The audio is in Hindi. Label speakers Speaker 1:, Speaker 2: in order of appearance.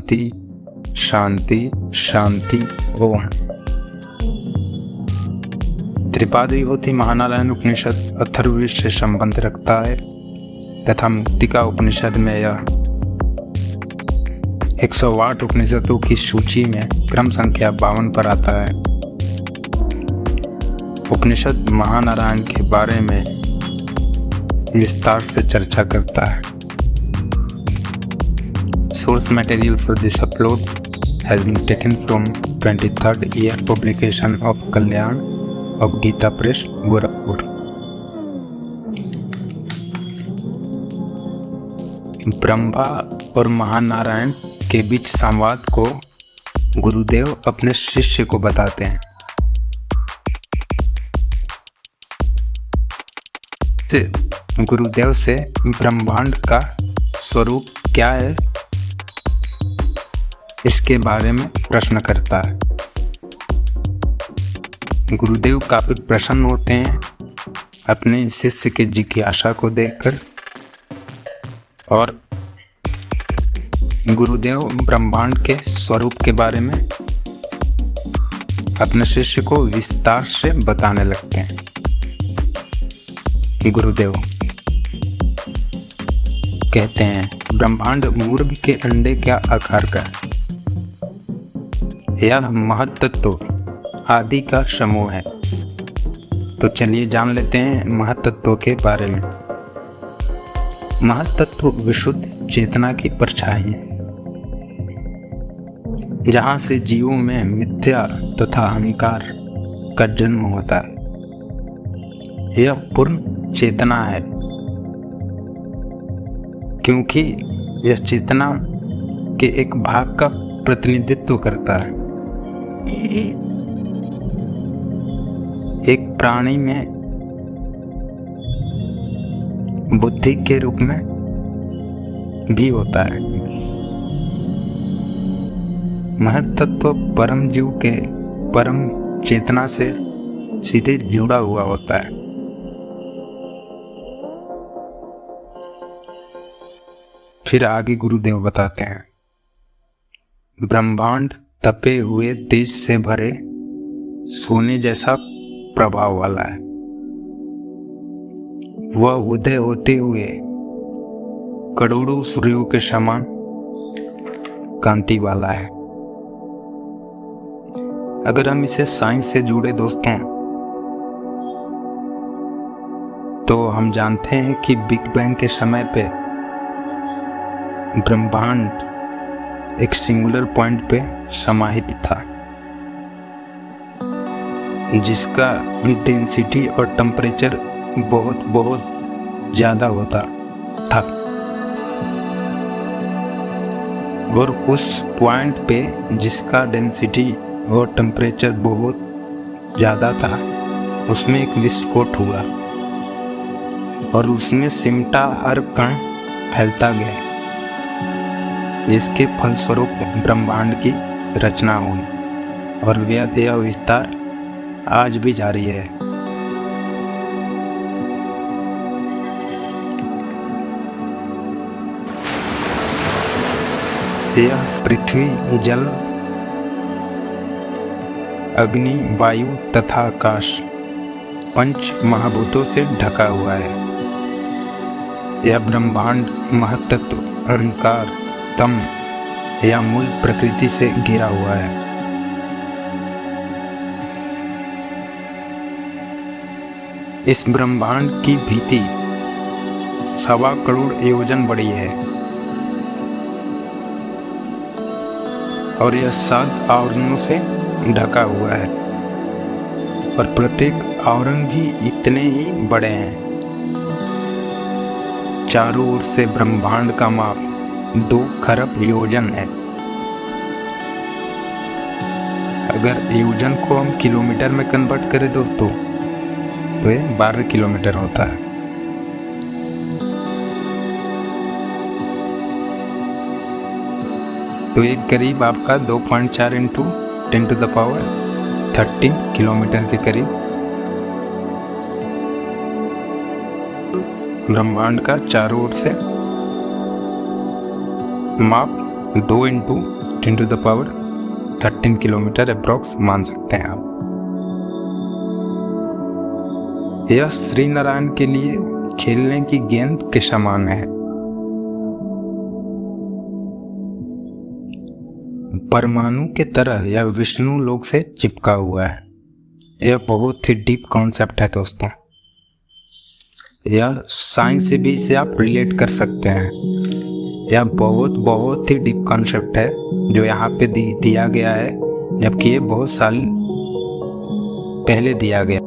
Speaker 1: शांति शांति शांति ओम। त्रिपादविभूति महानारायण उपनिषद अथर्ववेद से संबंध रखता है तथा मुक्तिका उपनिषद में यह 108 उपनिषदों की सूची में क्रम संख्या 52 पर आता है। उपनिषद महानारायण के बारे में विस्तार से चर्चा करता है। Source material for this upload has been taken from 23rd year publication of Kalyan of Gita Press, Gorakhpur। Brahma और महानारायण के बीच संवाद को गुरुदेव अपने शिष्य को बताते हैं। गुरुदेव से ब्रह्मांड का स्वरूप क्या है इसके बारे में प्रश्न करता है। गुरुदेव काफी प्रसन्न होते हैं अपने शिष्य के जिज्ञासा को देखकर और गुरुदेव ब्रह्मांड के स्वरूप के बारे में अपने शिष्य को विस्तार से बताने लगते हैं। गुरुदेव कहते हैं, ब्रह्मांड मुर्ग के अंडे क्या आकार का है। यह महत्तत्व आदि का समूह है। तो चलिए जान लेते हैं महत्तत्व के बारे में। महत्तत्व विशुद्ध चेतना की परछाई है, जहां से जीवों में मिथ्या तथा अहंकार का जन्म होता है। यह पूर्ण चेतना है क्योंकि यह चेतना के एक भाग का प्रतिनिधित्व करता है। एक प्राणी में बुद्धि के रूप में भी होता है। महत्तत्व परम जीव के परम चेतना से सीधे जुड़ा हुआ होता है। फिर आगे गुरुदेव बताते हैं, ब्रह्मांड तपे हुए तेज से भरे सोने जैसा प्रभाव वाला है। वह उदय होते हुए करोड़ों सूर्यों के समान कांति वाला है। अगर हम इसे साइंस से जुड़े दोस्तों, तो हम जानते हैं कि बिग बैंग के समय पे ब्रह्मांड एक सिंगुलर पॉइंट पे समाहित था, जिसका डेंसिटी और टेम्परेचर बहुत ज्यादा होता था। और उस पॉइंट पे जिसका डेंसिटी और टेम्परेचर बहुत ज्यादा था, उसमें एक विस्फोट हुआ और उसमें सिमटा हर कण फैलता गया, जिसके फलस्वरूप ब्रह्मांड की रचना हुई और यह विस्तार आज भी जारी है। यह पृथ्वी, जल, अग्नि, वायु तथा आकाश पंच महाभूतों से ढका हुआ है। यह ब्रह्मांड महत्तत्व, अहंकार, तम या मूल प्रकृति से घिरा हुआ है। इस ब्रह्मांड की भीति 1.25 करोड़ योजन बड़ी है और यह 7 आवरणों से ढका हुआ है और प्रत्येक आवरण भी इतने ही बड़े हैं। चारों ओर से ब्रह्मांड का माप 2 खरब योजन है। अगर योजन को हम किलोमीटर में कन्वर्ट करें दोस्तों, तो ये 12 किलोमीटर होता है। तो ये करीब आपका 2.4 इंटू 10⁻13 किलोमीटर के करीब ब्रह्मांड का चारों ओर से माप 2 इंटू 10⁻13 किलोमीटर अप्रॉक्स मान सकते हैं आप। यह श्री नारायण के लिए खेलने की गेंद के समान है। परमाणु के तरह यह विष्णु लोक से चिपका हुआ है। यह बहुत ही डीप कॉन्सेप्ट है दोस्तों। यह साइंस से भी इसे आप रिलेट कर सकते हैं। यह बहुत ही डीप कॉन्सेप्ट है जो यहाँ पे दिया गया है, जबकि ये बहुत साल पहले दिया गया।